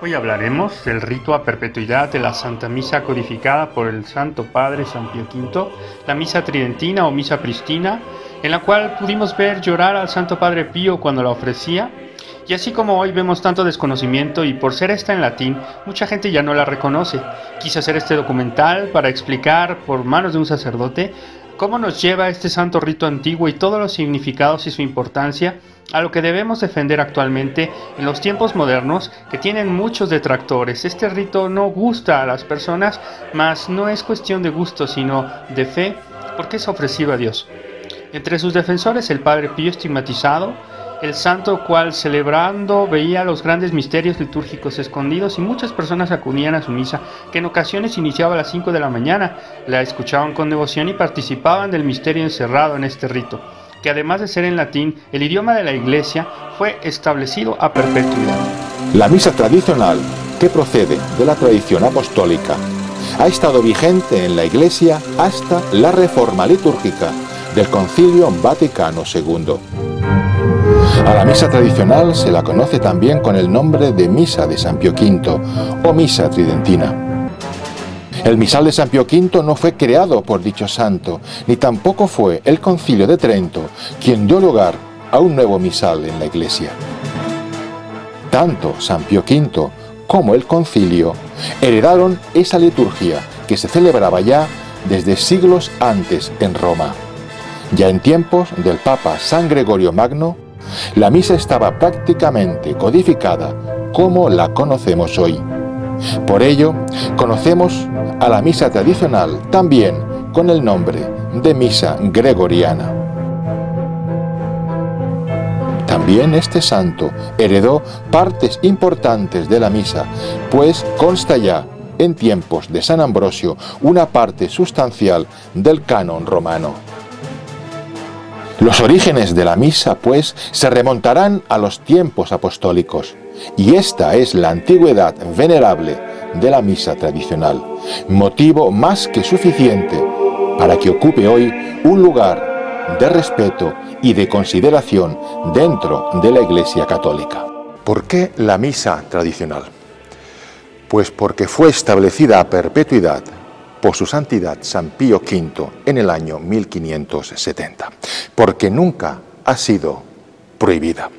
Hoy hablaremos del rito a perpetuidad de la Santa Misa codificada por el Santo Padre San Pío V, la Misa Tridentina o Misa Pristina, en la cual pudimos ver llorar al Santo Padre Pío cuando la ofrecía. Y así como hoy vemos tanto desconocimiento y por ser esta en latín, mucha gente ya no la reconoce. Quise hacer este documental para explicar por manos de un sacerdote cómo nos lleva este santo rito antiguo y todos los significados y su importancia a lo que debemos defender actualmente en los tiempos modernos que tienen muchos detractores. Este rito no gusta a las personas, mas no es cuestión de gusto sino de fe, porque es ofrecido a Dios. Entre sus defensores el Padre Pío estigmatizado, el santo cual celebrando veía los grandes misterios litúrgicos escondidos y muchas personas acudían a su misa, que en ocasiones iniciaba a las 5 de la mañana, la escuchaban con devoción y participaban del misterio encerrado en este rito, que además de ser en latín, el idioma de la Iglesia fue establecido a perpetuidad. La misa tradicional, que procede de la tradición apostólica, ha estado vigente en la Iglesia hasta la reforma litúrgica del Concilio Vaticano II. A la misa tradicional se la conoce también con el nombre de Misa de San Pío V o Misa Tridentina. El misal de San Pío V no fue creado por dicho santo, ni tampoco fue el Concilio de Trento quien dio lugar a un nuevo misal en la Iglesia. Tanto San Pío V como el Concilio heredaron esa liturgia que se celebraba ya desde siglos antes en Roma. Ya en tiempos del Papa San Gregorio Magno, la misa estaba prácticamente codificada como la conocemos hoy. Por ello, conocemos a la misa tradicional también con el nombre de misa gregoriana. También este santo heredó partes importantes de la misa, pues consta ya en tiempos de San Ambrosio una parte sustancial del canon romano. Los orígenes de la misa, pues, se remontarán a los tiempos apostólicos, y esta es la antigüedad venerable de la misa tradicional, motivo más que suficiente para que ocupe hoy un lugar de respeto y de consideración dentro de la Iglesia Católica. ¿Por qué la misa tradicional? Pues porque fue establecida a perpetuidad por su santidad San Pío V en el año 1570, porque nunca ha sido prohibida.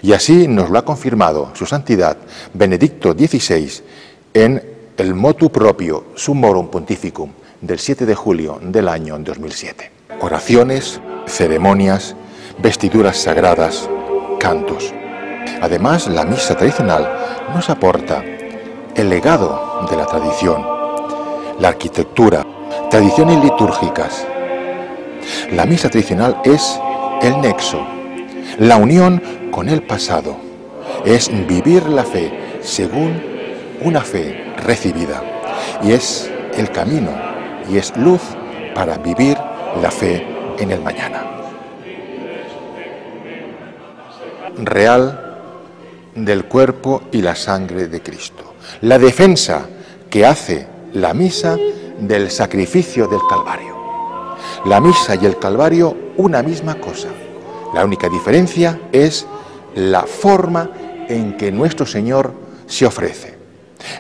Y así nos lo ha confirmado su santidad Benedicto XVI en el motu proprio Summorum Pontificum del 7 de julio del año 2007. Oraciones, ceremonias, vestiduras sagradas, cantos. Además, la misa tradicional nos aporta el legado de la tradición, la arquitectura, tradiciones litúrgicas. La misa tradicional es el nexo, la unión con el pasado, es vivir la fe según una fe recibida, y es el camino y es luz para vivir la fe en el mañana. Real del cuerpo y la sangre de Cristo. La defensa que hace la misa del sacrificio del Calvario. La misa y el Calvario, una misma cosa. La única diferencia es la forma en que nuestro Señor se ofrece.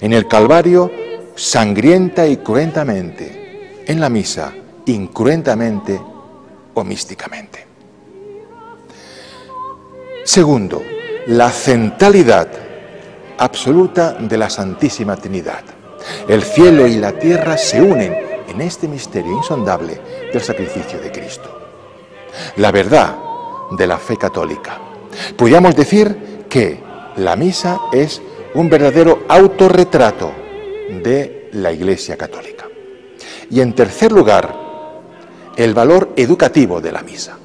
En el Calvario, sangrienta y cruentamente. En la misa, incruentamente o místicamente. Segundo, la centralidad absoluta de la Santísima Trinidad. El cielo y la tierra se unen en este misterio insondable del sacrificio de Cristo. La verdad de la fe católica. Podríamos decir que la misa es un verdadero autorretrato de la Iglesia Católica. Y en tercer lugar, el valor educativo de la misa.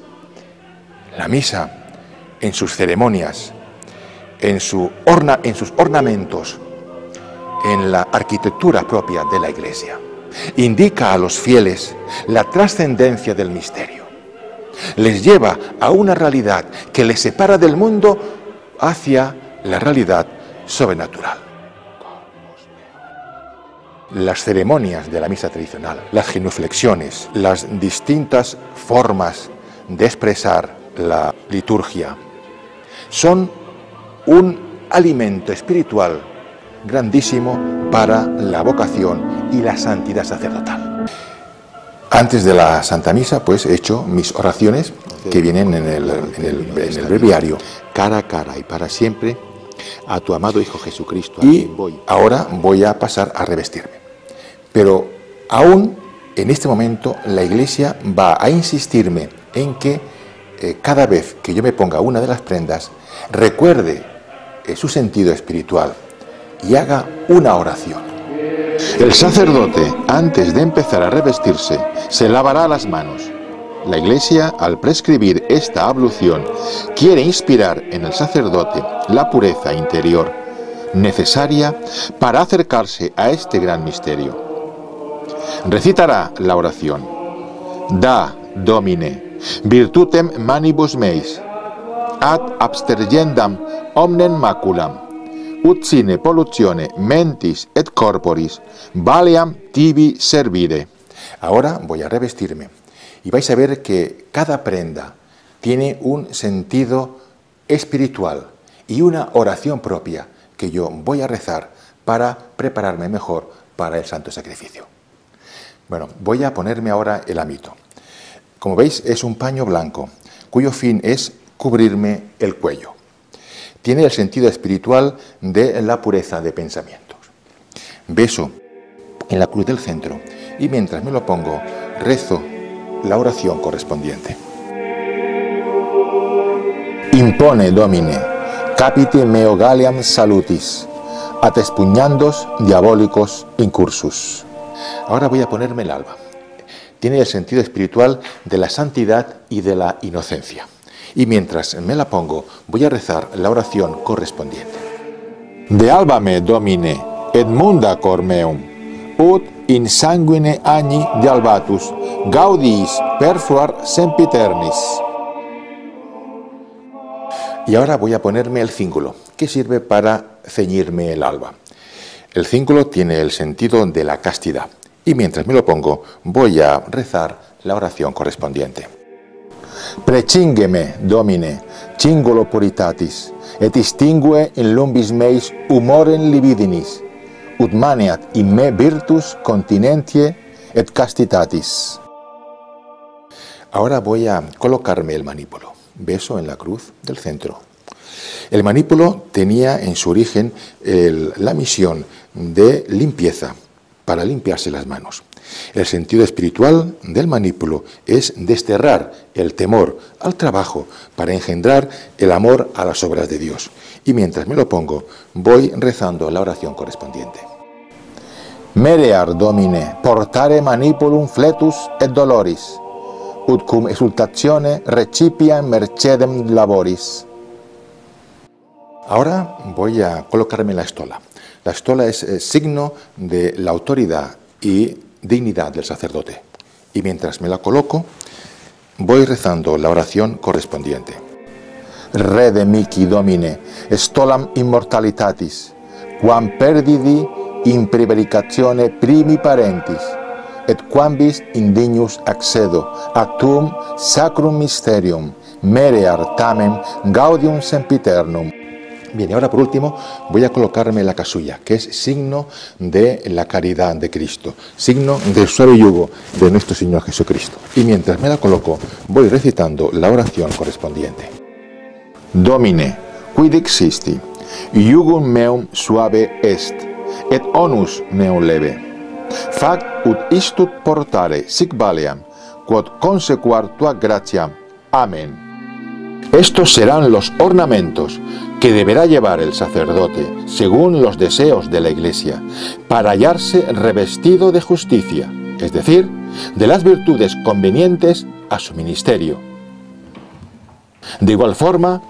La misa, en sus ceremonias, en sus ornamentos, en la arquitectura propia de la Iglesia, indica a los fieles la trascendencia del misterio. Les lleva a una realidad que les separa del mundo hacia la realidad sobrenatural. Las ceremonias de la misa tradicional, las genuflexiones, las distintas formas de expresar la liturgia, son un alimento espiritual grandísimo para la vocación y la santidad sacerdotal. Antes de la Santa Misa, pues he hecho mis oraciones que vienen en el breviario. Cara a cara y para siempre a tu amado Hijo Jesucristo. Y ahora voy a pasar a revestirme. Pero aún en este momento la Iglesia va a insistirme en que cada vez que yo me ponga una de las prendas, recuerde su sentido espiritual y haga una oración. El sacerdote, antes de empezar a revestirse, se lavará las manos. La Iglesia, al prescribir esta ablución, quiere inspirar en el sacerdote la pureza interior, necesaria para acercarse a este gran misterio. Recitará la oración: Da, Domine, virtutem manibus meis, ad abstergendam omnem maculam, ut sine pollutione mentis et corporis valeam tibi servire. Ahora voy a revestirme y vais a ver que cada prenda tiene un sentido espiritual y una oración propia que yo voy a rezar para prepararme mejor para el santo sacrificio. Bueno, voy a ponerme ahora el hábito. Como veis, es un paño blanco cuyo fin es cubrirme el cuello. Tiene el sentido espiritual de la pureza de pensamientos. Beso en la cruz del centro y mientras me lo pongo, rezo la oración correspondiente. Impone, Domine, capite meo Galliam salutis, at expugnandos diabolicos incursus. Ahora voy a ponerme el alba. Tiene el sentido espiritual de la santidad y de la inocencia. Y mientras me la pongo, voy a rezar la oración correspondiente. De albame, Domine, et munda cor meum, ut in sanguine agni de albatus, gaudis perfluar sempiternis. Y ahora voy a ponerme el cíngulo, que sirve para ceñirme el alba. El cíngulo tiene el sentido de la castidad. Y mientras me lo pongo, voy a rezar la oración correspondiente. Precingeme, Domine, cingolo puritatis, et extingue in lumbis meis humorem libidinis, ut maneat in me virtus continentie et castitatis. Ahora voy a colocarme el manípulo. Beso en la cruz del centro. El manípulo tenía en su origen la misión de limpieza, para limpiarse las manos. El sentido espiritual del manípulo es desterrar el temor al trabajo para engendrar el amor a las obras de Dios. Y mientras me lo pongo, voy rezando la oración correspondiente. Merear, Domine, portare manipulum fletus et doloris, ut cum exultatione recipiam mercedem laboris. Ahora voy a colocarme la estola. La estola es signo de la autoridad y dignidad del sacerdote. Y mientras me la coloco, voy rezando la oración correspondiente. Rede mihi, Domine, stolam immortalitatis, quam perdidi in prevaricatione primi parentis, et quambis indignus accedo ad tuum sacrum mysterium, merear tamen gaudium sempiternum. Bien, y ahora por último voy a colocarme la casulla, que es signo de la caridad de Cristo, signo del suave yugo de nuestro Señor Jesucristo. Y mientras me la coloco, voy recitando la oración correspondiente. Domine, quid existi, iugum meum suave est, et onus meum leve. Fac ut istut portare sic valeam, quod consequar tua gratiam. Amén. Estos serán los ornamentos que deberá llevar el sacerdote, según los deseos de la Iglesia, para hallarse revestido de justicia, es decir, de las virtudes convenientes a su ministerio. De igual forma,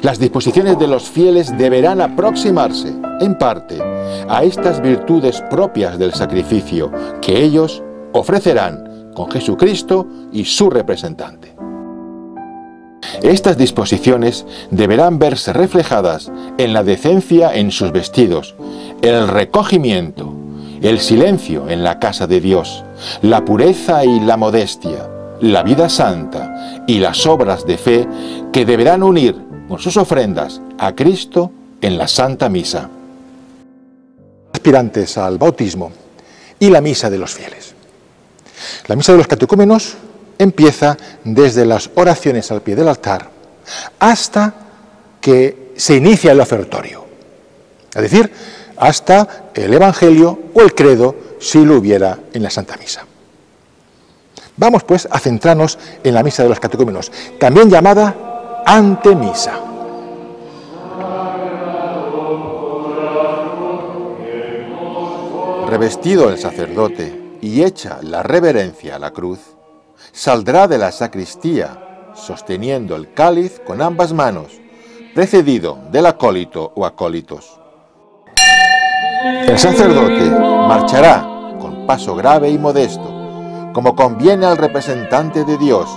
las disposiciones de los fieles deberán aproximarse, en parte, a estas virtudes propias del sacrificio que ellos ofrecerán con Jesucristo y su representante. Estas disposiciones deberán verse reflejadas en la decencia en sus vestidos, el recogimiento, el silencio en la casa de Dios, la pureza y la modestia, la vida santa y las obras de fe que deberán unir con sus ofrendas a Cristo en la Santa Misa. aspirantes al bautismo y la misa de los fieles. La misa de los catecúmenos empieza desde las oraciones al pie del altar hasta que se inicia el ofertorio, es decir, hasta el Evangelio o el credo, si lo hubiera en la Santa Misa. Vamos pues a centrarnos en la misa de los catecúmenos, también llamada antemisa. Revestido el sacerdote y hecha la reverencia a la cruz, saldrá de la sacristía sosteniendo el cáliz con ambas manos, precedido del acólito o acólitos. El sacerdote marchará con paso grave y modesto, como conviene al representante de Dios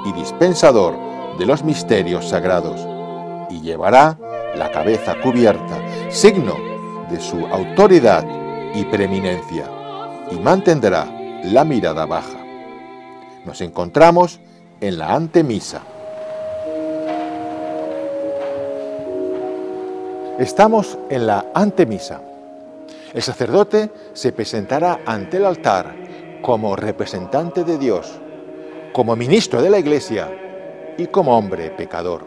y dispensador de los misterios sagrados, y llevará la cabeza cubierta, signo de su autoridad y preeminencia, y mantendrá la mirada baja. Nos encontramos en la antemisa. Estamos en la antemisa. El sacerdote se presentará ante el altar como representante de Dios, como ministro de la Iglesia y como hombre pecador.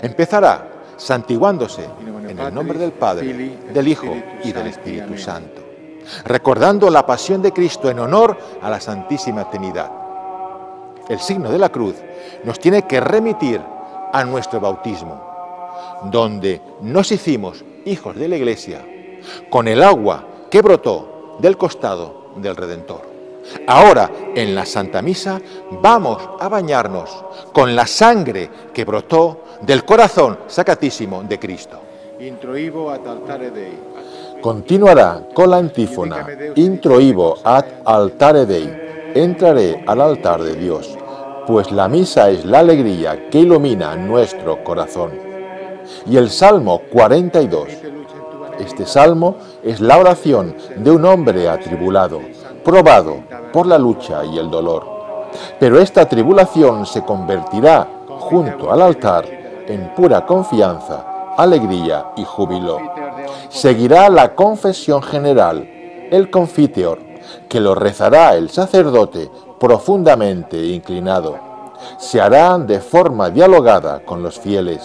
Empezará santiguándose en el nombre del Padre, del Hijo y del Espíritu Santo, recordando la pasión de Cristo en honor a la Santísima Trinidad. El signo de la cruz nos tiene que remitir a nuestro bautismo, donde nos hicimos hijos de la Iglesia con el agua que brotó del costado del Redentor. Ahora, en la Santa Misa, vamos a bañarnos con la sangre que brotó del corazón sacratísimo de Cristo. Continuará con la antífona: Introibo ad altare Dei, entraré al altar de Dios, pues la misa es la alegría que ilumina nuestro corazón. Y el Salmo 42. Este salmo es la oración de un hombre atribulado, probado por la lucha y el dolor. Pero esta tribulación se convertirá, junto al altar, en pura confianza, alegría y júbilo. Seguirá la confesión general, el confiteor, que lo rezará el sacerdote profundamente inclinado. Se hará de forma dialogada con los fieles.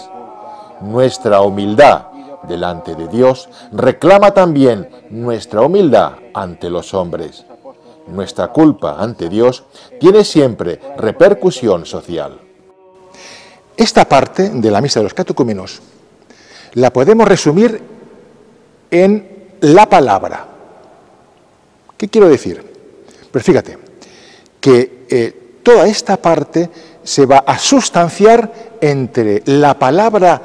Nuestra humildad delante de Dios reclama también nuestra humildad ante los hombres. Nuestra culpa ante Dios tiene siempre repercusión social. Esta parte de la misa de los catecúmenos la podemos resumir en la palabra. ¿Qué quiero decir? Pues fíjate que toda esta parte se va a sustanciar entre la palabra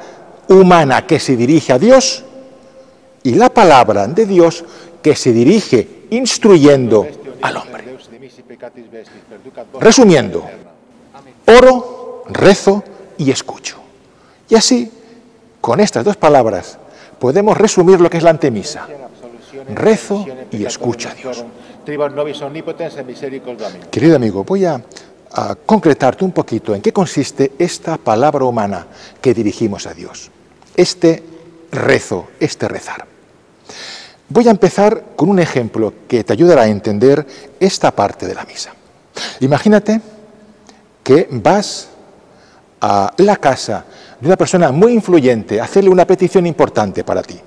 humana que se dirige a Dios y la palabra de Dios que se dirige instruyendo al hombre. Resumiendo, oro, rezo y escucho. Y así, con estas dos palabras, podemos resumir lo que es la antemisa. Rezo y escucho a Dios. Querido amigo, voy a concretarte un poquito en qué consiste esta palabra humana que dirigimos a Dios. Este rezo, este rezar. Voy a empezar con un ejemplo que te ayudará a entender esta parte de la misa. Imagínate que vas a la casa de una persona muy influyente a hacerle una petición importante para ti.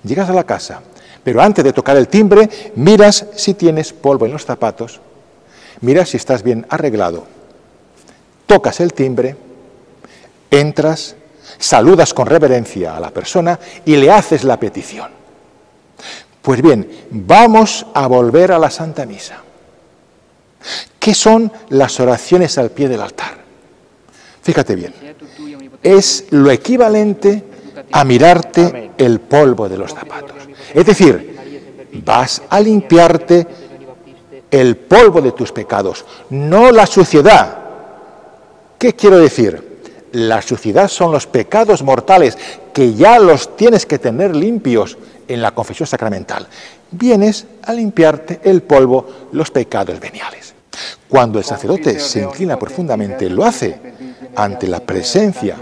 Llegas a la casa, pero antes de tocar el timbre, miras si tienes polvo en los zapatos, miras si estás bien arreglado, tocas el timbre, entras, saludas con reverencia a la persona y le haces la petición. Pues bien, vamos a volver a la Santa Misa. ¿Qué son las oraciones al pie del altar? Fíjate bien, es lo equivalente a mirarte el polvo de los zapatos. Es decir, vas a limpiarte el polvo de tus pecados, no la suciedad. ¿Qué quiero decir? La suciedad son los pecados mortales que ya los tienes que tener limpios en la confesión sacramental. Vienes a limpiarte el polvo, los pecados veniales. Cuando el sacerdote se inclina profundamente, lo hace ante la presencia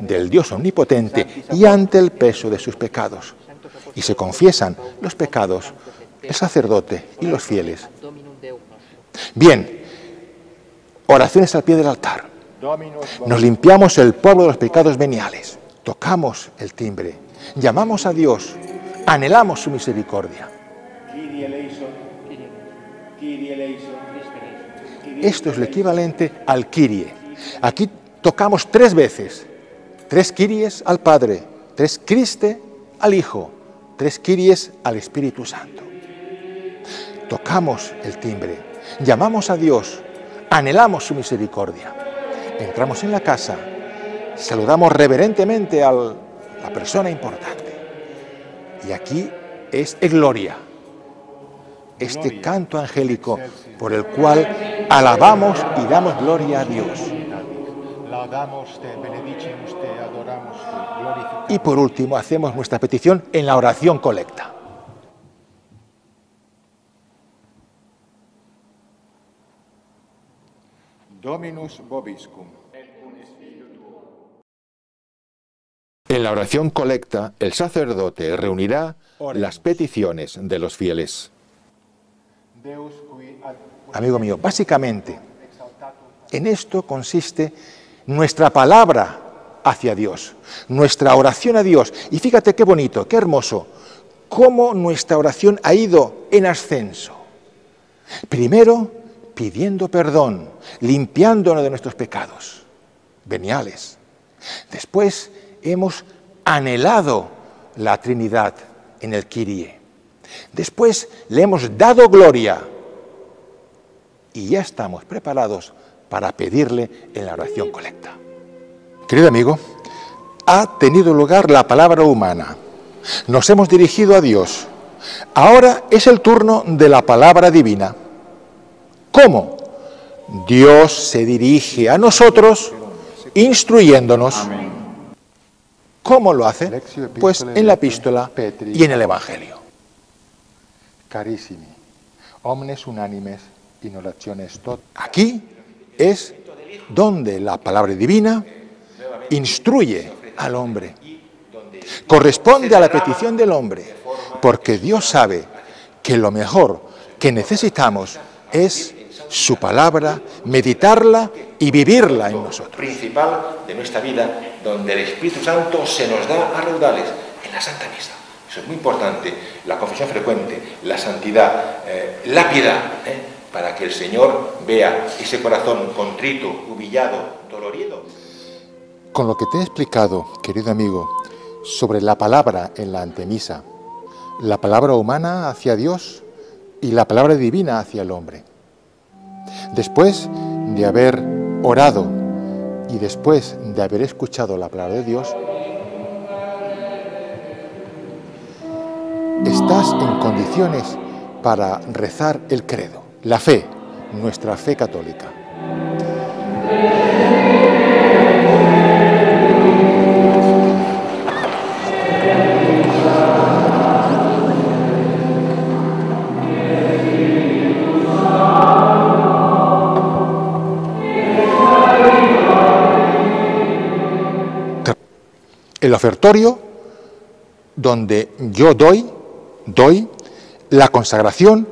del Dios omnipotente y ante el peso de sus pecados. y se confiesan los pecados, el sacerdote y los fieles. Bien, oraciones al pie del altar. Nos limpiamos el polvo de los pecados veniales, tocamos el timbre, llamamos a Dios, anhelamos su misericordia. Esto es lo equivalente al Kyrie. Aquí tocamos 3 veces, 3 Kyries al Padre, 3 Christe al Hijo, 3 Kyries al Espíritu Santo. Tocamos el timbre, llamamos a Dios, anhelamos su misericordia. Entramos en la casa, saludamos reverentemente a la persona importante. Y aquí es gloria, este canto angélico por el cual alabamos y damos gloria a Dios. Y por último hacemos nuestra petición en la oración colecta. Dominus vobiscum. En la oración colecta, el sacerdote reunirá las peticiones de los fieles. Amigo mío, básicamente, en esto consiste nuestra palabra hacia Dios, nuestra oración a Dios. Y fíjate qué bonito, qué hermoso, cómo nuestra oración ha ido en ascenso. Primero, pidiendo perdón, limpiándonos de nuestros pecados veniales. Después, hemos anhelado la Trinidad en el Kyrie. Después le hemos dado gloria y ya estamos preparados para pedirle en la oración colecta. Querido amigo, ha tenido lugar la palabra humana. Nos hemos dirigido a Dios. Ahora es el turno de la palabra divina. ¿Cómo? Dios se dirige a nosotros instruyéndonos. ¿Cómo lo hace? Pues en la epístola y en el Evangelio. Carissimi, omnes unanimes in orationes tot. Aquí es donde la palabra divina instruye al hombre. Corresponde a la petición del hombre, porque Dios sabe que lo mejor que necesitamos es su palabra, meditarla y vivirla en nosotros. Principal de nuestra vida, donde el Espíritu Santo se nos da a raudales, en la Santa Misa. Eso es muy importante, la confesión frecuente, la santidad, la piedad, para que el Señor vea ese corazón contrito, humillado, dolorido. Con lo que te he explicado, querido amigo, sobre la palabra en la antemisa, la palabra humana hacia Dios y la palabra divina hacia el hombre. Después de haber orado y después de haber escuchado la palabra de Dios, estás en condiciones para rezar el credo, la fe, nuestra fe católica. El ofertorio, donde yo doy la consagración,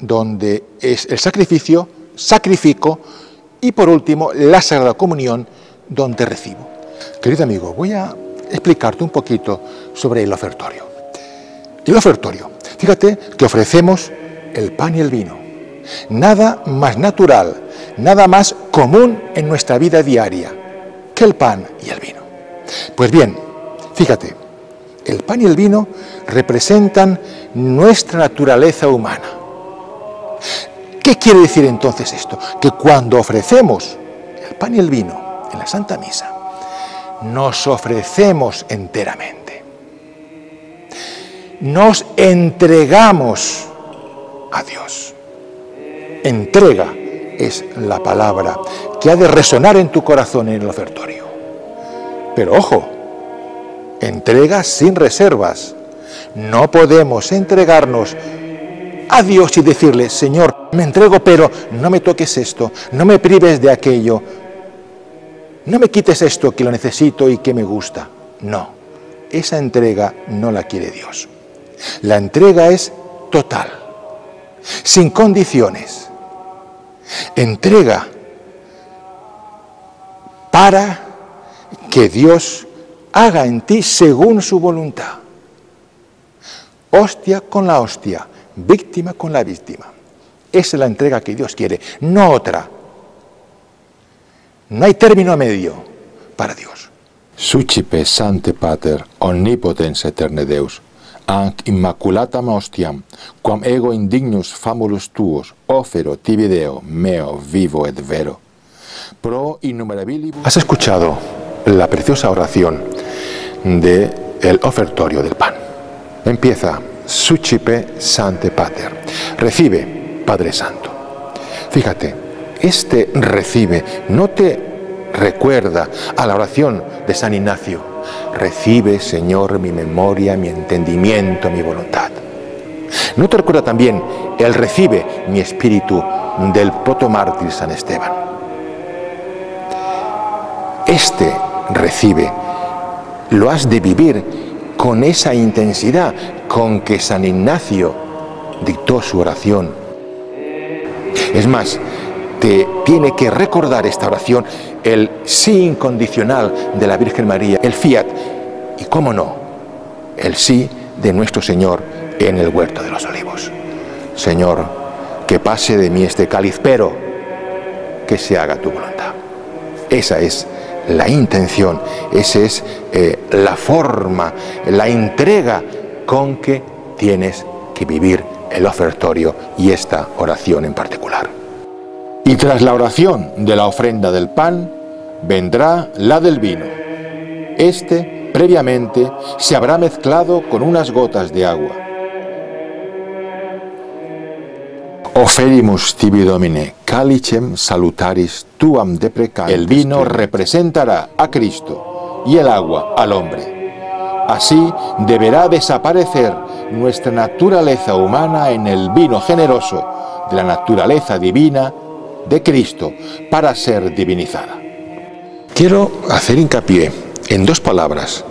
donde es el sacrificio, sacrifico, y por último la Sagrada Comunión, donde recibo. Querido amigo, voy a explicarte un poquito sobre el ofertorio. El ofertorio, fíjate que ofrecemos el pan y el vino. Nada más natural, nada más común en nuestra vida diaria que el pan y el vino. Pues bien, fíjate, el pan y el vino representan nuestra naturaleza humana. ¿Qué quiere decir entonces esto? Que cuando ofrecemos el pan y el vino en la Santa Misa, nos ofrecemos enteramente. Nos entregamos a Dios. Entrega es la palabra que ha de resonar en tu corazón en el ofertorio. Pero ojo, entrega sin reservas. No podemos entregarnos a Dios y decirle, Señor, me entrego, pero no me toques esto, no me prives de aquello, no me quites esto que lo necesito y que me gusta. No, esa entrega no la quiere Dios. La entrega es total, sin condiciones. Entrega para que Dios haga en ti según su voluntad. Hostia con la hostia, víctima con la víctima. Esa es la entrega que Dios quiere, no otra. No hay término medio para Dios. Sucipe Sancte Pater, omnipotens eterne Deus, anc immaculatam hostiam, quam ego indignus famulus tuos, ofero tibi Deo, meo vivo et vero. Pro innumerabilibus... Has escuchado la preciosa oración del ofertorio del pan. Empieza, Sucipe Sancte Pater, recibe, Padre Santo. Fíjate, este recibe no te recuerda a la oración de San Ignacio. Recibe, Señor, mi memoria, mi entendimiento, mi voluntad. ¿No te recuerda también el recibe mi espíritu del protomártir San Esteban? Este recibe lo has de vivir con esa intensidad con que San Ignacio dictó su oración. Es más, te tiene que recordar esta oración el sí incondicional de la Virgen María, el fiat, y cómo no, el sí de nuestro Señor en el huerto de los olivos. Señor, que pase de mí este cáliz, pero que se haga tu voluntad. Esa es la intención, esa es la forma, la entrega con que tienes que vivir el ofertorio y esta oración en particular. Y tras la oración de la ofrenda del pan, vendrá la del vino. Este, previamente, se habrá mezclado con unas gotas de agua. Oferimus tibi Domine, calicem salutaris tuam deprecantes. El vino representará a Cristo y el agua al hombre. Así deberá desaparecer nuestra naturaleza humana en el vino generoso de la naturaleza divina de Cristo para ser divinizada. Quiero hacer hincapié en dos palabras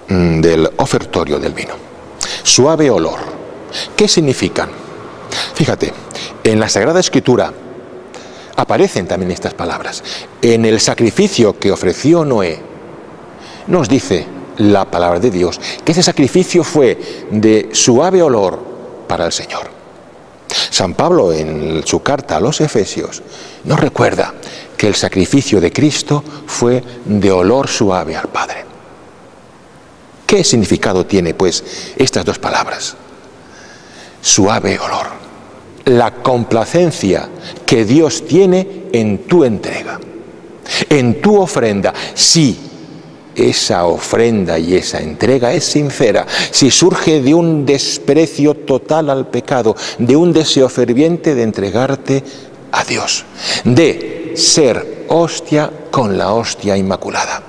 del ofertorio del vino. Suave olor. ¿Qué significan? Fíjate, en la Sagrada Escritura aparecen también estas palabras. En el sacrificio que ofreció Noé, nos dice la palabra de Dios que ese sacrificio fue de suave olor para el Señor. San Pablo, en su carta a los Efesios, nos recuerda que el sacrificio de Cristo fue de olor suave al Padre. ¿Qué significado tiene, pues, estas dos palabras? Suave olor. La complacencia que Dios tiene en tu entrega, en tu ofrenda. Si esa ofrenda y esa entrega es sincera, si surge de un desprecio total al pecado, de un deseo ferviente de entregarte a Dios, de ser hostia con la hostia inmaculada,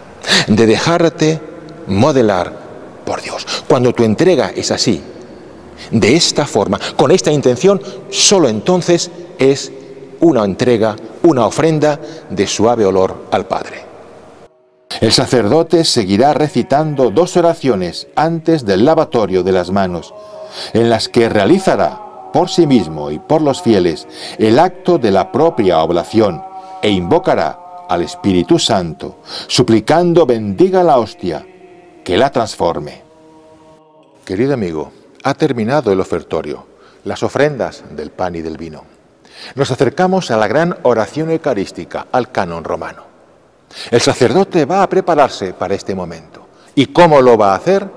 de dejarte modelar por Dios. Cuando tu entrega es así, de esta forma, con esta intención, solo entonces es una entrega, una ofrenda de suave olor al Padre. El sacerdote seguirá recitando dos oraciones antes del lavatorio de las manos, en las que realizará por sí mismo y por los fieles el acto de la propia oblación e invocará al Espíritu Santo, suplicando bendiga la hostia, que la transforme. Querido amigo, ha terminado el ofertorio, las ofrendas del pan y del vino. Nos acercamos a la gran oración eucarística, al canon romano. El sacerdote va a prepararse para este momento. ¿Y cómo lo va a hacer?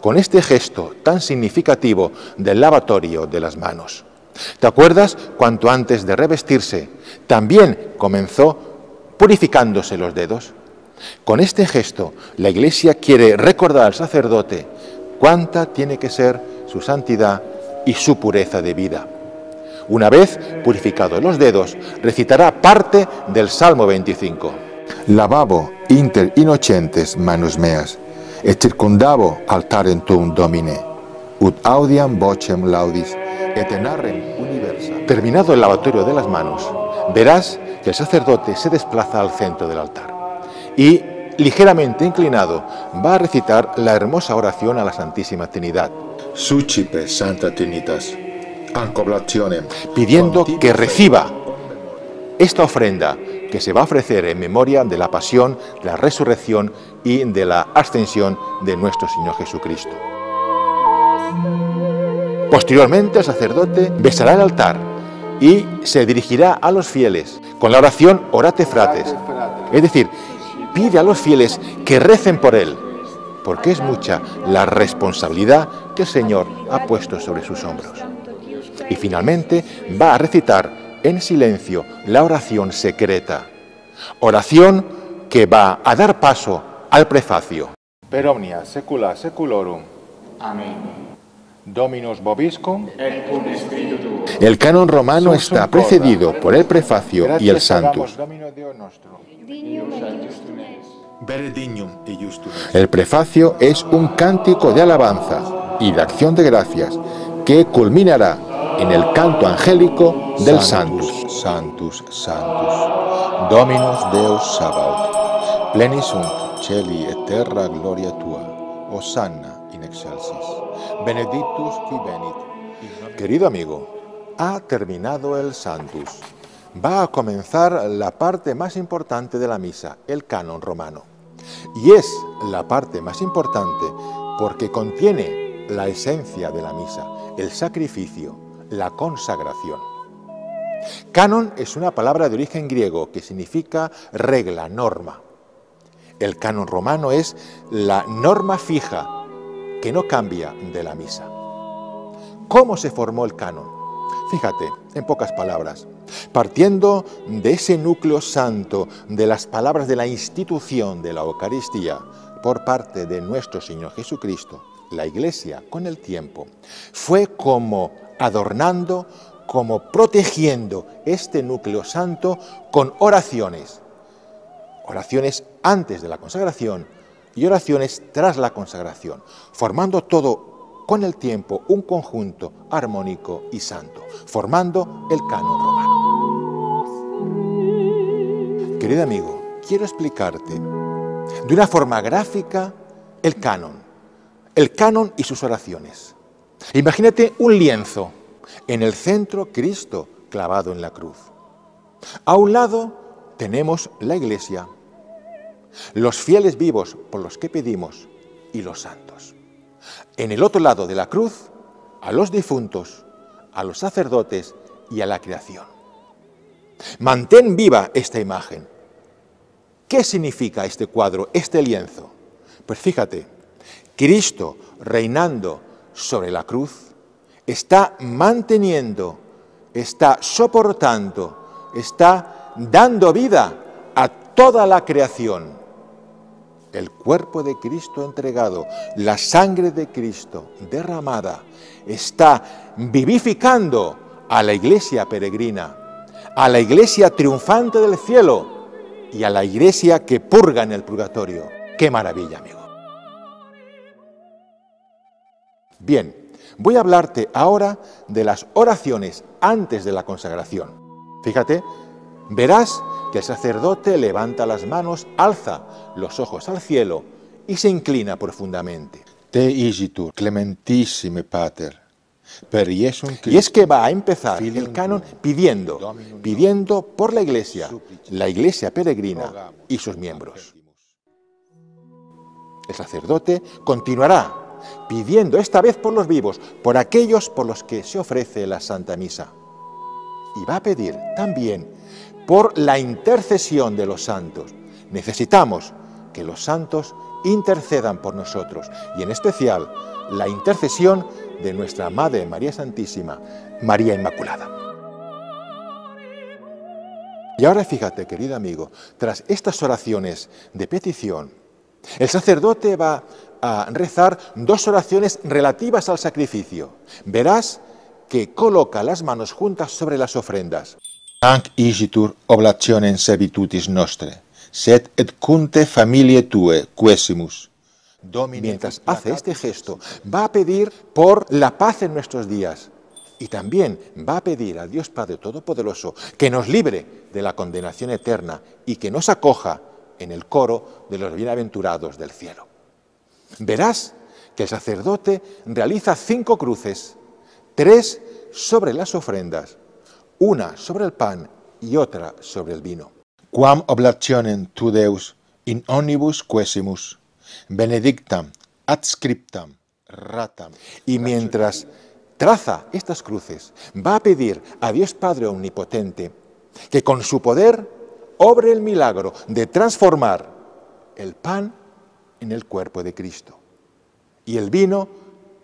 Con este gesto tan significativo del lavatorio de las manos. ¿Te acuerdas? Cuanto antes de revestirse, también comenzó purificándose los dedos. Con este gesto, la Iglesia quiere recordar al sacerdote cuánta tiene que ser su santidad y su pureza de vida. Una vez purificados los dedos, recitará parte del Salmo 25. Lavabo inter innocentes manus meas, et circundavo altarem tuum Domine, ut audiam vocem laudis, et enarrem universa. Terminado el lavatorio de las manos, verás que el sacerdote se desplaza al centro del altar y ligeramente inclinado, va a recitar la hermosa oración a la Santísima Trinidad. Sucipe Santa Trinitas, ancoblazione, pidiendo que reciba esta ofrenda que se va a ofrecer en memoria de la pasión, de la resurrección y de la ascensión de nuestro Señor Jesucristo. Posteriormente, el sacerdote besará el altar y se dirigirá a los fieles con la oración Orate Frates, es decir, pide a los fieles que recen por él, porque es mucha la responsabilidad que el Señor ha puesto sobre sus hombros. Y finalmente va a recitar en silencio la oración secreta, oración que va a dar paso al prefacio. Per omnia secula seculorum. Amén. Dominus vobiscum. El canon romano está precedido por el prefacio y el Sanctus. El prefacio es un cántico de alabanza y de acción de gracias que culminará en el canto angélico del Sanctus. Sanctus, Sanctus, Dominus Deus Sabaoth, plenis sunt celi et terra gloria tua, Hosanna in excelsis, benedictus qui venit. Querido amigo, ha terminado el Sanctus. Va a comenzar la parte más importante de la misa, el canon romano. Y es la parte más importante porque contiene la esencia de la misa, el sacrificio, la consagración. Canon es una palabra de origen griego que significa regla, norma. El canon romano es la norma fija que no cambia de la misa. ¿Cómo se formó el canon? Fíjate, en pocas palabras, partiendo de ese núcleo santo de las palabras de la institución de la Eucaristía por parte de nuestro Señor Jesucristo, la Iglesia con el tiempo fue como adornando, como protegiendo este núcleo santo con oraciones. Oraciones antes de la consagración y oraciones tras la consagración, formando todo con el tiempo un conjunto armónico y santo, formando el canon romano. Querido amigo, quiero explicarte de una forma gráfica el canon y sus oraciones. Imagínate un lienzo, en el centro Cristo clavado en la cruz. A un lado tenemos la Iglesia, los fieles vivos por los que pedimos y los santos. En el otro lado de la cruz, a los difuntos, a los sacerdotes y a la creación. Mantén viva esta imagen. ¿Qué significa este cuadro, este lienzo? Pues fíjate, Cristo reinando sobre la cruz está manteniendo, está soportando, está dando vida a toda la creación. El cuerpo de Cristo entregado, la sangre de Cristo derramada, está vivificando a la Iglesia peregrina, a la Iglesia triunfante del cielo y a la Iglesia que purga en el purgatorio. ¡Qué maravilla, amigo! Bien, voy a hablarte ahora de las oraciones antes de la consagración. Fíjate, verás que el sacerdote levanta las manos, alza los ojos al cielo y se inclina profundamente. Te igitur, clementissime pater, per Iesum Christum. Y es que va a empezar el canon pidiendo por la Iglesia peregrina y sus miembros. El sacerdote continuará pidiendo esta vez por los vivos, por aquellos por los que se ofrece la Santa Misa. Y va a pedir también por la intercesión de los santos. Necesitamos que los santos intercedan por nosotros, y en especial la intercesión de nuestra Madre María Santísima, María Inmaculada. Y ahora fíjate, querido amigo, tras estas oraciones de petición, el sacerdote va a rezar dos oraciones relativas al sacrificio. Verás que coloca las manos juntas sobre las ofrendas. Hanc igitur oblationem servitutis nostre, sed et cunte familiae tue quesimus. Mientras hace este gesto, va a pedir por la paz en nuestros días y también va a pedir a Dios Padre Todopoderoso que nos libre de la condenación eterna y que nos acoja en el coro de los bienaventurados del cielo. Verás que el sacerdote realiza 5 cruces, 3 sobre las ofrendas, una sobre el pan y otra sobre el vino. Quam oblationem tu Deus in omnibus quesimus, benedictam, adscriptam, ratam. Y mientras traza estas cruces, va a pedir a Dios Padre Omnipotente que con su poder obre el milagro de transformar el pan en el cuerpo de Cristo y el vino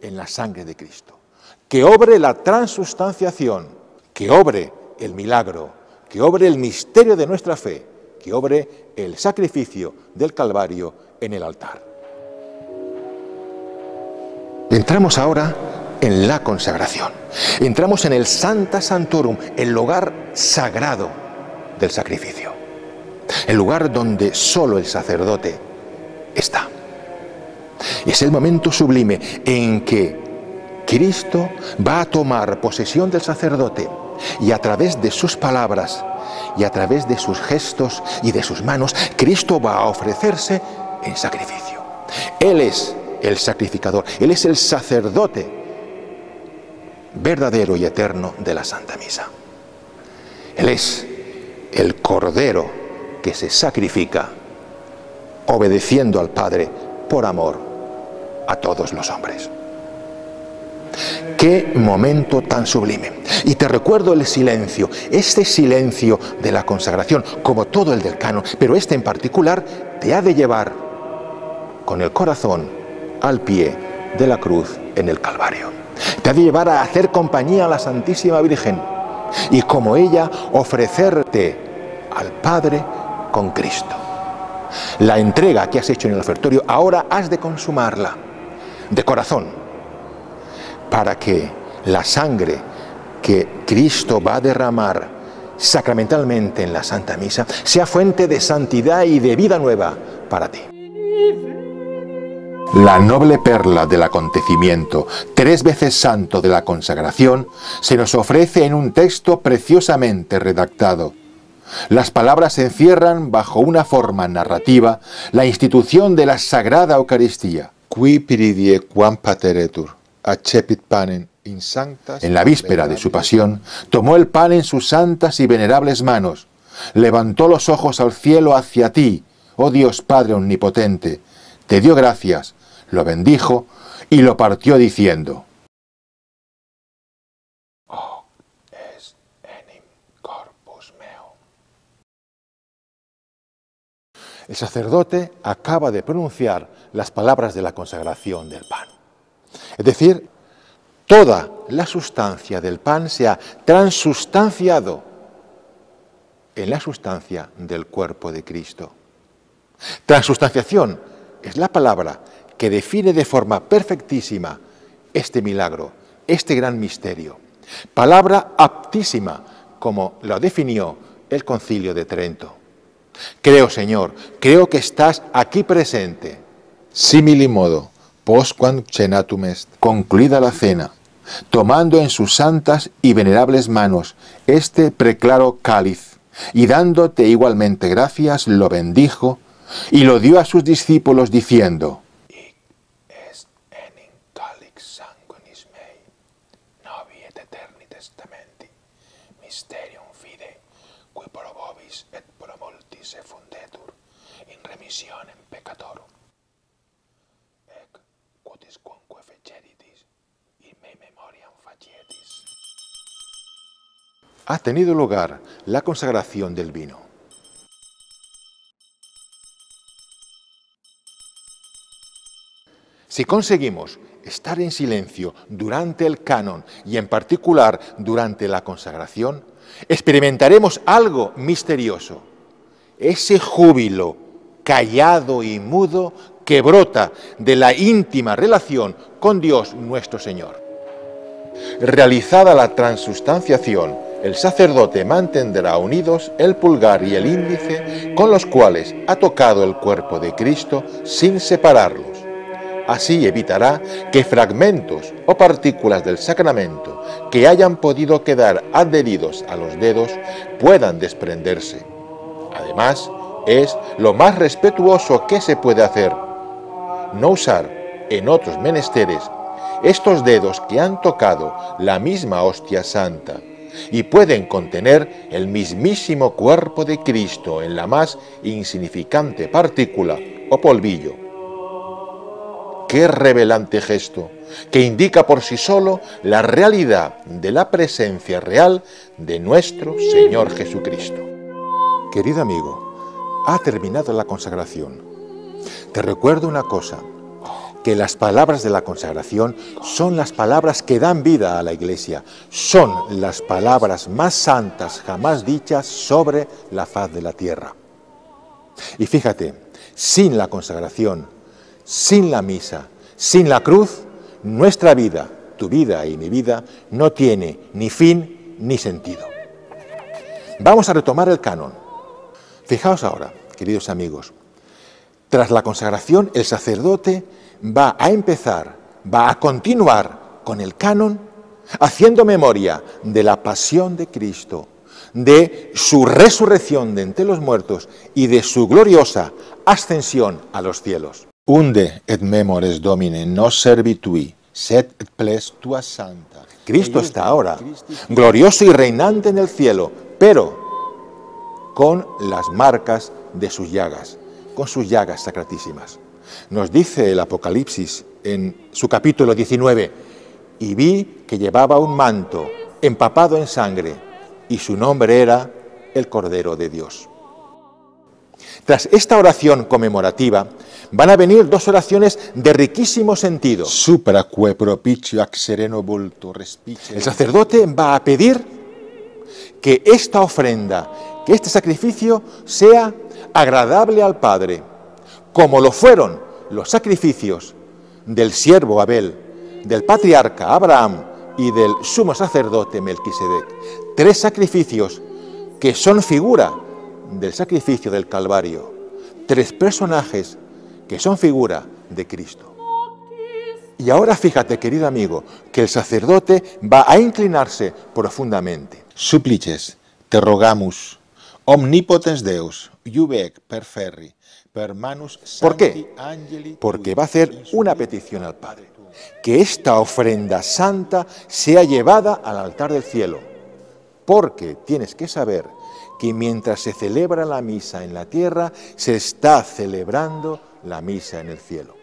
en la sangre de Cristo. Que obre la transustanciación, que obre el milagro, que obre el misterio de nuestra fe, que obre el sacrificio del Calvario en el altar. Entramos ahora en la consagración. Entramos en el Sancta Sanctorum, el lugar sagrado del sacrificio. El lugar donde solo el sacerdote está. Es el momento sublime en que Cristo va a tomar posesión del sacerdote y a través de sus palabras y a través de sus gestos y de sus manos, Cristo va a ofrecerse en sacrificio. Él es el sacrificador, Él es el sacerdote verdadero y eterno de la Santa Misa. Él es el Cordero que se sacrifica obedeciendo al Padre por amor a todos los hombres. ¡Qué momento tan sublime! Y te recuerdo el silencio, este silencio de la consagración, como todo el del canon, pero este en particular te ha de llevar con el corazón al pie de la cruz en el Calvario. Te ha de llevar a hacer compañía a la Santísima Virgen y como ella ofrecerte al Padre con Cristo. La entrega que has hecho en el ofertorio, ahora has de consumarla de corazón, para que la sangre que Cristo va a derramar sacramentalmente en la Santa Misa sea fuente de santidad y de vida nueva para ti. La noble perla del acontecimiento, 3 veces santo de la consagración, se nos ofrece en un texto preciosamente redactado. Las palabras encierran bajo una forma narrativa la institución de la Sagrada Eucaristía. Qui piridie quam pateretur, accepit panem in sanctas. En la víspera de su pasión, tomó el pan en sus santas y venerables manos, levantó los ojos al cielo hacia ti, oh Dios Padre Omnipotente, te dio gracias, lo bendijo y lo partió diciendo: Oh, es enim corpus meo. El sacerdote acaba de pronunciar las palabras de la consagración del pan. Es decir, toda la sustancia del pan se ha transustanciado en la sustancia del cuerpo de Cristo. Transustanciación es la palabra que define de forma perfectísima este milagro, este gran misterio. Palabra aptísima, como lo definió el Concilio de Trento. Creo, Señor, creo que estás aquí presente. Simili modo, postquam cenatum est. Concluida la cena, tomando en sus santas y venerables manos este preclaro cáliz, y dándote igualmente gracias, lo bendijo, y lo dio a sus discípulos diciendo: Hic est enim calix sanguinis mei, novi et eterni testamenti, mysterium fidei, qui pro vobis et pro multis effundetur, in remissionem peccatorum. Ec quodusquamque feceritis, in me memoriam facietis. Ha tenido lugar la consagración del vino. Si conseguimos estar en silencio durante el canon y en particular durante la consagración, experimentaremos algo misterioso. Ese júbilo callado y mudo que brota de la íntima relación con Dios nuestro Señor. Realizada la transustanciación, el sacerdote mantendrá unidos el pulgar y el índice con los cuales ha tocado el cuerpo de Cristo sin separarlos. Así evitará que fragmentos o partículas del sacramento que hayan podido quedar adheridos a los dedos puedan desprenderse. Además, Es lo más respetuoso que se puede hacer. No usar en otros menesteres estos dedos que han tocado la misma hostia santa y pueden contener el mismísimo cuerpo de Cristo en la más insignificante partícula o polvillo. Qué revelante gesto, que indica por sí solo la realidad de la presencia real de nuestro Señor Jesucristo. Querido amigo, ha terminado la consagración. Te recuerdo una cosa, que las palabras de la consagración son las palabras que dan vida a la Iglesia, son las palabras más santas jamás dichas sobre la faz de la tierra. Y fíjate, sin la consagración, sin la misa, sin la cruz, nuestra vida, tu vida y mi vida, no tiene ni fin ni sentido. Vamos a retomar el canon. Fijaos ahora, queridos amigos, tras la consagración el sacerdote va a continuar con el canon, haciendo memoria de la pasión de Cristo, de su resurrección de entre los muertos y de su gloriosa ascensión a los cielos. Unde et memores Domine nos servitui, sed et ples tua santa. Cristo está ahora, glorioso y reinante en el cielo, pero con las marcas de sus llagas, con sus llagas sacratísimas. Nos dice el Apocalipsis en su capítulo 19, y vi que llevaba un manto empapado en sangre, y su nombre era el Cordero de Dios. Tras esta oración conmemorativa, van a venir dos oraciones de riquísimo sentido. Supraque propicio ac sereno vulto respice. El sacerdote va a pedir que esta ofrenda, que este sacrificio sea agradable al Padre, como lo fueron los sacrificios del siervo Abel, del patriarca Abraham y del sumo sacerdote Melquisedec. Tres sacrificios que son figura del sacrificio del Calvario. Tres personajes que son figura de Cristo. Y ahora fíjate, querido amigo, que el sacerdote va a inclinarse profundamente. Supplices, te rogamus, omnipotens Deus, iuvec per ferri, per manus sancti. ¿Por qué? Porque va a hacer una petición al Padre. Que esta ofrenda santa sea llevada al altar del cielo. Porque tienes que saber que mientras se celebra la misa en la tierra, se está celebrando la misa en el cielo.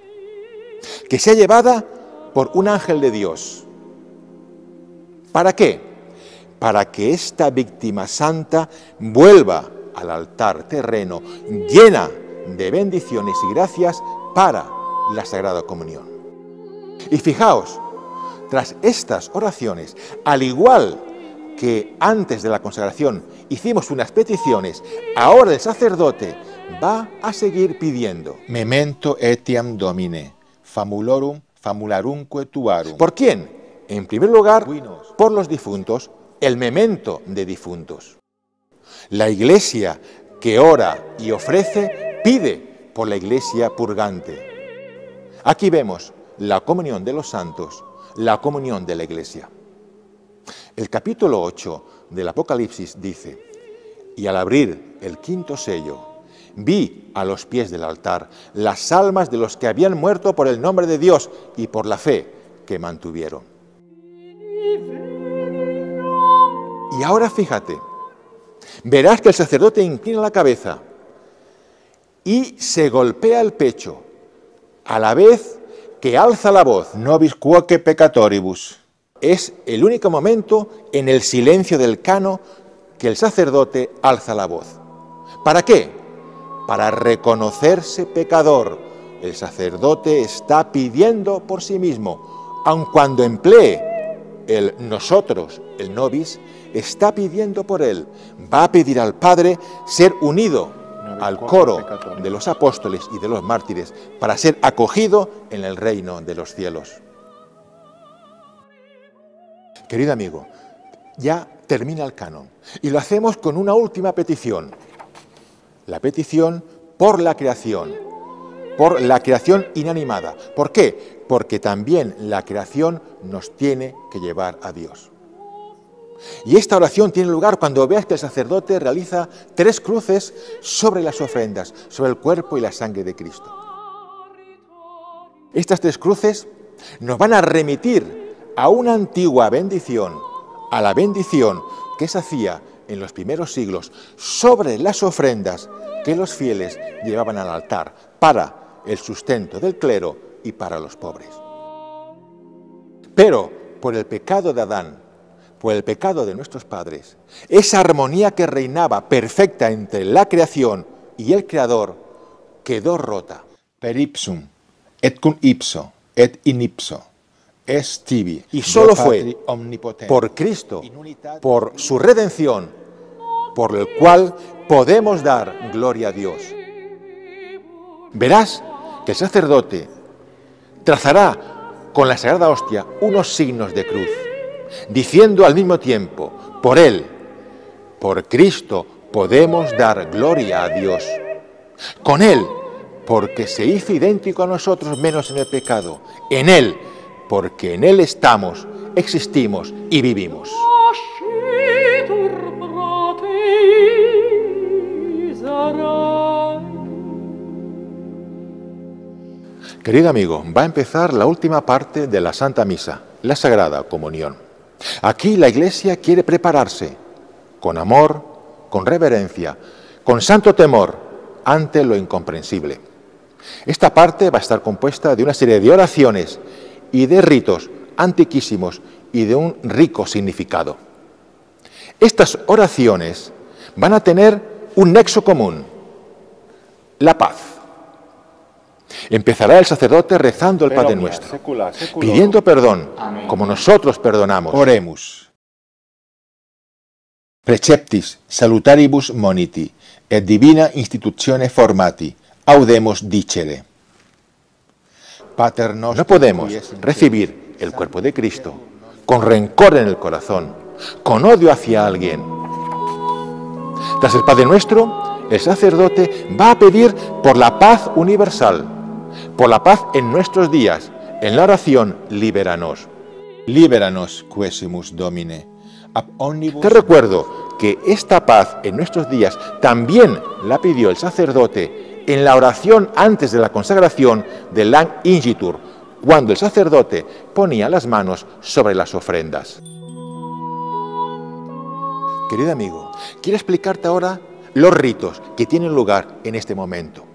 Que sea llevada por un ángel de Dios. ¿Para qué? Para que esta víctima santa vuelva al altar terreno llena de bendiciones y gracias para la Sagrada Comunión. Y fijaos, tras estas oraciones, al igual que antes de la consagración hicimos unas peticiones, ahora el sacerdote va a seguir pidiendo. Memento etiam Domine, famularumque tuarum. ¿Por quién? En primer lugar, por los difuntos, el memento de difuntos. La Iglesia que ora y ofrece, pide por la Iglesia purgante. Aquí vemos la comunión de los santos, la comunión de la Iglesia. El capítulo 8 del Apocalipsis dice: y al abrir el quinto sello, vi a los pies del altar las almas de los que habían muerto por el nombre de Dios y por la fe que mantuvieron. Y ahora fíjate, verás que el sacerdote inclina la cabeza y se golpea el pecho, a la vez que alza la voz. Nobis quoque peccatoribus. Es el único momento en el silencio del cano que el sacerdote alza la voz. ¿Para qué? Para reconocerse pecador. El sacerdote está pidiendo por sí mismo, aun cuando emplee el nosotros, el nobis, está pidiendo por él. Va a pedir al Padre ser unido al coro de los apóstoles y de los mártires para ser acogido en el reino de los cielos. Querido amigo, ya termina el canon y lo hacemos con una última petición. La petición por la creación inanimada. ¿Por qué? Porque también la creación nos tiene que llevar a Dios. Y esta oración tiene lugar cuando veas que el sacerdote realiza 3 cruces sobre las ofrendas, sobre el cuerpo y la sangre de Cristo. Estas 3 cruces nos van a remitir a una antigua bendición, a la bendición que se hacía en los primeros siglos sobre las ofrendas que los fieles llevaban al altar para el sustento del clero y para los pobres. Pero por el pecado de Adán, por el pecado de nuestros padres, esa armonía que reinaba perfecta entre la creación y el Creador quedó rota. Per ipsum, et cum ipso, et in ipso, est tibi. Y solo fue por Cristo, por su redención, por el cual podemos dar gloria a Dios. Verás que el sacerdote trazará con la Sagrada Hostia unos signos de cruz, diciendo al mismo tiempo, por Él, por Cristo, podemos dar gloria a Dios. Con Él, porque se hizo idéntico a nosotros menos en el pecado. En Él, porque en Él estamos, existimos y vivimos. Querido amigo, va a empezar la última parte de la Santa Misa, la Sagrada Comunión. Aquí la Iglesia quiere prepararse con amor, con reverencia, con santo temor ante lo incomprensible. Esta parte va a estar compuesta de una serie de oraciones y de ritos antiquísimos y de un rico significado. Estas oraciones van a tener un nexo común, la paz. Empezará el sacerdote rezando el Padre Nuestro, pidiendo perdón, como nosotros perdonamos. Oremus. Preceptis salutaribus moniti, et divina institutione formati, audemus dicere. Pater nostro, no podemos recibir el cuerpo de Cristo con rencor en el corazón, con odio hacia alguien. Tras el Padre Nuestro, el sacerdote va a pedir por la paz universal, por la paz en nuestros días, en la oración Libéranos. Libéranos, quesimus Domine. Te recuerdo que esta paz en nuestros días también la pidió el sacerdote en la oración antes de la consagración del Lang Ingitur, cuando el sacerdote ponía las manos sobre las ofrendas. Querido amigo, quiero explicarte ahora los ritos que tienen lugar en este momento.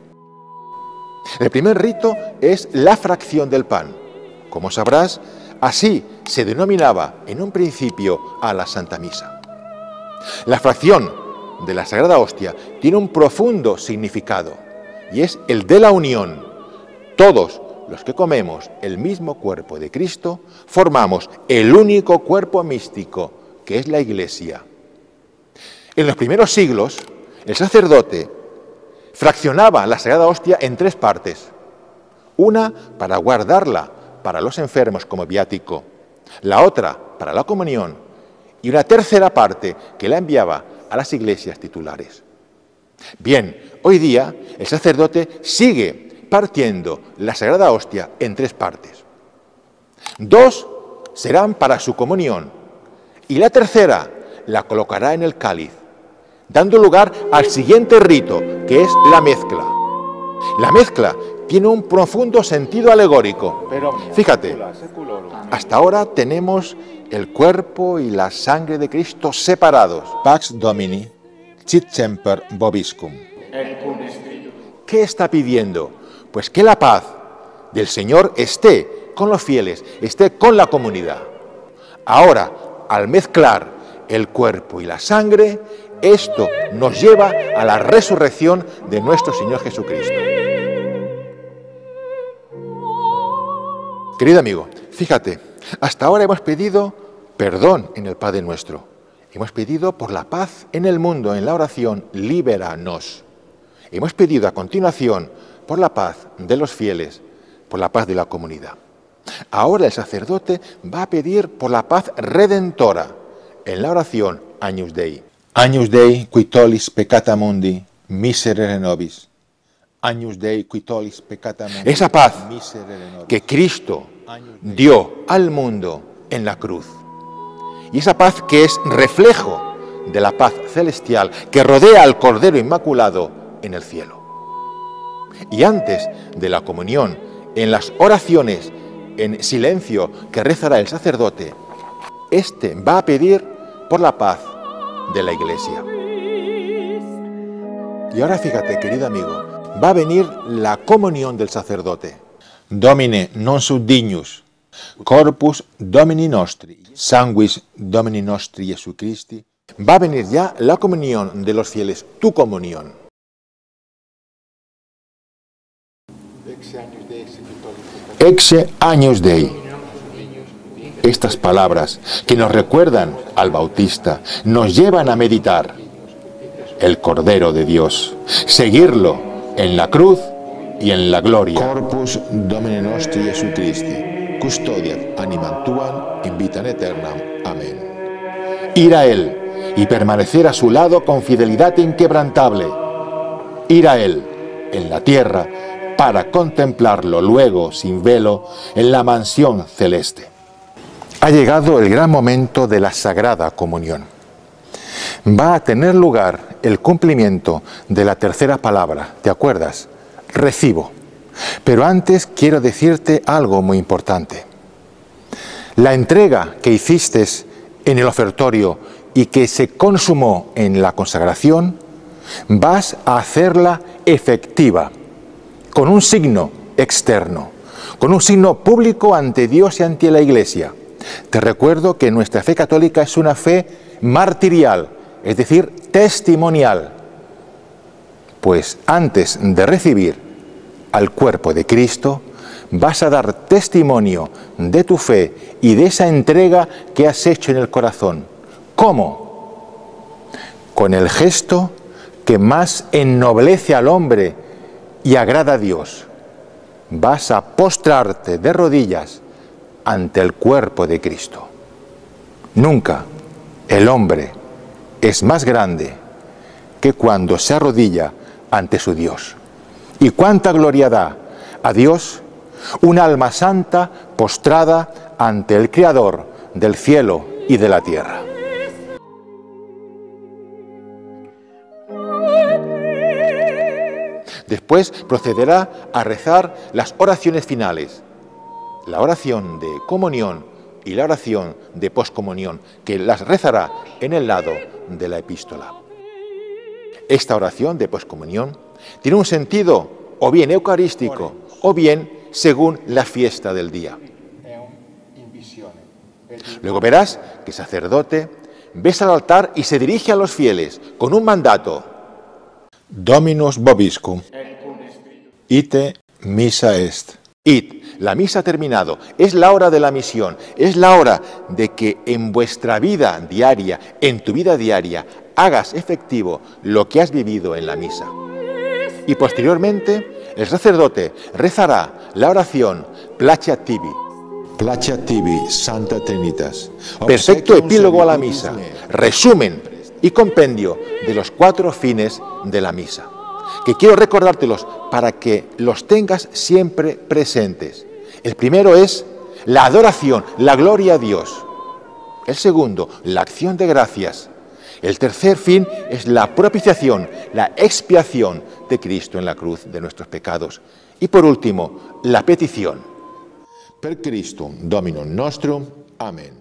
El primer rito es la fracción del pan. Como sabrás, así se denominaba en un principio a la Santa Misa. La fracción de la Sagrada Hostia tiene un profundo significado y es el de la unión. Todos los que comemos el mismo cuerpo de Cristo formamos el único cuerpo místico que es la Iglesia. En los primeros siglos, el sacerdote fraccionaba la Sagrada Hostia en 3 partes. Una para guardarla para los enfermos como viático, la otra para la comunión y una tercera parte que la enviaba a las iglesias titulares. Bien, hoy día el sacerdote sigue partiendo la Sagrada Hostia en 3 partes. 2 serán para su comunión y la tercera la colocará en el cáliz, dando lugar al siguiente rito, que es la mezcla. La mezcla tiene un profundo sentido alegórico. Fíjate, hasta ahora tenemos el cuerpo y la sangre de Cristo separados. Pax Domini, sit semper vobiscum. ¿Qué está pidiendo? Pues que la paz del Señor esté con los fieles, esté con la comunidad. Ahora, al mezclar el cuerpo y la sangre, esto nos lleva a la resurrección de nuestro Señor Jesucristo. Querido amigo, fíjate, hasta ahora hemos pedido perdón en el Padre Nuestro. Hemos pedido por la paz en el mundo, en la oración, libéranos. Hemos pedido a continuación por la paz de los fieles, por la paz de la comunidad. Ahora el sacerdote va a pedir por la paz redentora en la oración Agnus Dei. Agnus Dei qui tollis peccata mundi, miserere nobis. Agnus Dei qui tollis peccata mundi. Esa paz que Cristo dio al mundo en la cruz Y esa paz que es reflejo de la paz celestial que rodea al Cordero Inmaculado en el cielo. Y antes de la comunión, en las oraciones en silencio que rezará el sacerdote, este va a pedir por la paz de la Iglesia. Y ahora fíjate, querido amigo, va a venir la comunión del sacerdote. Domine non sum dignus, corpus Domini nostri, sanguis Domini nostri Jesu Christi. Va a venir ya la comunión de los fieles, tu comunión. Exe agnus Dei. Estas palabras que nos recuerdan al Bautista nos llevan a meditar el Cordero de Dios, seguirlo en la cruz y en la gloria. Corpus Domini nostri Jesu Christi, custodiat animam tuam in vitam aeternam. Amén. Ir a Él y permanecer a su lado con fidelidad inquebrantable. Ir a Él en la tierra para contemplarlo luego sin velo en la mansión celeste. Ha llegado el gran momento de la Sagrada Comunión. Va a tener lugar el cumplimiento de la tercera palabra, ¿te acuerdas? Recibo. Pero antes quiero decirte algo muy importante. La entrega que hiciste en el ofertorio y que se consumó en la consagración, vas a hacerla efectiva, con un signo externo, con un signo público ante Dios y ante la Iglesia. Te recuerdo que nuestra fe católica es una fe martirial, es decir, testimonial. Pues antes de recibir al cuerpo de Cristo, vas a dar testimonio de tu fe y de esa entrega que has hecho en el corazón. ¿Cómo? Con el gesto que más ennoblece al hombre y agrada a Dios. Vas a postrarte de rodillas ante el cuerpo de Cristo. Nunca el hombre es más grande que cuando se arrodilla ante su Dios. ¿Y cuánta gloria da a Dios un alma santa postrada ante el Creador del cielo y de la tierra? Después procederá a rezar las oraciones finales, la oración de comunión y la oración de poscomunión, que las rezará en el lado de la epístola. Esta oración de poscomunión tiene un sentido o bien eucarístico o bien según la fiesta del día. Luego verás que el sacerdote besa al altar y se dirige a los fieles con un mandato. Dominus vobiscum, ite missa est. Id, la misa ha terminado, es la hora de la misión, es la hora de que en vuestra vida diaria, en tu vida diaria, hagas efectivo lo que has vivido en la misa. Y posteriormente, el sacerdote rezará la oración Placeat tibi. Placeat tibi, Santa Trinitas. Perfecto epílogo a la misa, resumen y compendio de los 4 fines de la misa, que quiero recordártelos para que los tengas siempre presentes. El primero es la adoración, la gloria a Dios. El segundo, la acción de gracias. El tercer fin es la propiciación, la expiación de Cristo en la cruz de nuestros pecados. Y por último, la petición. Per Christum Dominum nostrum. Amén.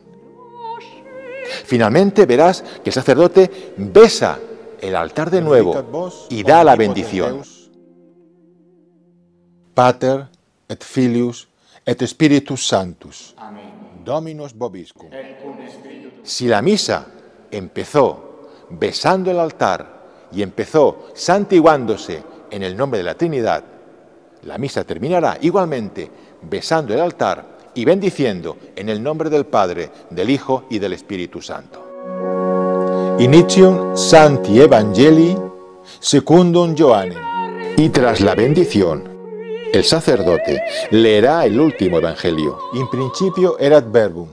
Finalmente verás que el sacerdote besa el altar de nuevo y da la bendición. Pater et Filius et Spiritus Sanctus. Dominus vobiscum. Si la misa empezó besando el altar y empezó santiguándose en el nombre de la Trinidad, la misa terminará igualmente besando el altar y bendiciendo en el nombre del Padre, del Hijo y del Espíritu Santo. Initium Sancti Evangelii secundum Johannem. Y tras la bendición, el sacerdote leerá el último evangelio. In principio erat verbum.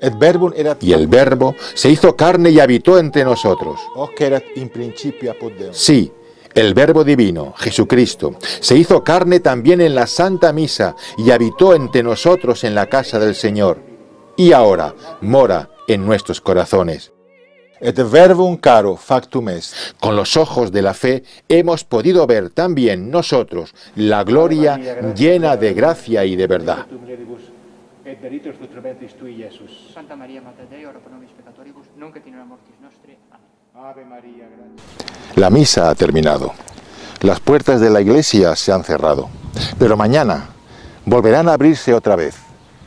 Et verbum erat... Y el verbo se hizo carne y habitó entre nosotros. Hoc erat in principio apud Deum. Sí, el Verbo Divino, Jesucristo, se hizo carne también en la Santa Misa y habitó entre nosotros en la casa del Señor. Y ahora mora en nuestros corazones. Et verbum caro factum est. Con los ojos de la fe hemos podido ver también nosotros la gloria llena de gracia y de verdad. Santa Maria, Mater Dei, ora pro nobis peccatoribus, nunc et in hora mortis nostri. Amén. La misa ha terminado. Las puertas de la iglesia se han cerrado. Pero mañana volverán a abrirse otra vez.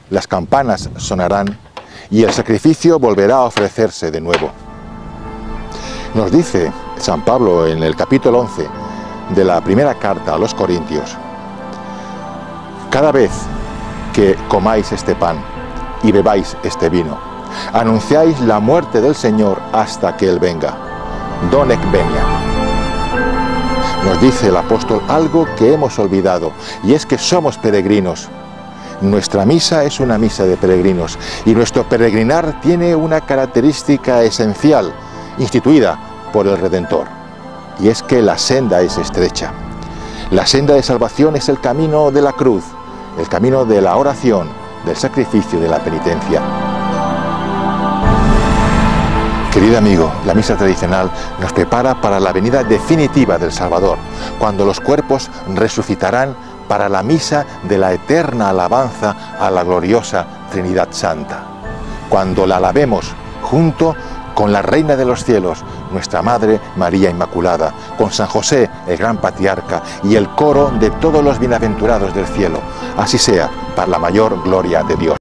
Las campanas sonarán y el sacrificio volverá a ofrecerse de nuevo. Nos dice San Pablo en el capítulo 11 de la primera carta a los Corintios: cada vez que comáis este pan y bebáis este vino, anunciáis la muerte del Señor hasta que Él venga. Donec venia. Nos dice el apóstol algo que hemos olvidado, y es que somos peregrinos. Nuestra misa es una misa de peregrinos, y nuestro peregrinar tiene una característica esencial, instituida por el Redentor, y es que la senda es estrecha. La senda de salvación es el camino de la cruz, el camino de la oración, del sacrificio, de la penitencia. Querido amigo, la misa tradicional nos prepara para la venida definitiva del Salvador, cuando los cuerpos resucitarán para la misa de la eterna alabanza a la gloriosa Trinidad Santa, cuando la alabemos junto con la Reina de los Cielos, nuestra Madre María Inmaculada, con San José, el gran patriarca, y el coro de todos los bienaventurados del cielo. Así sea, para la mayor gloria de Dios.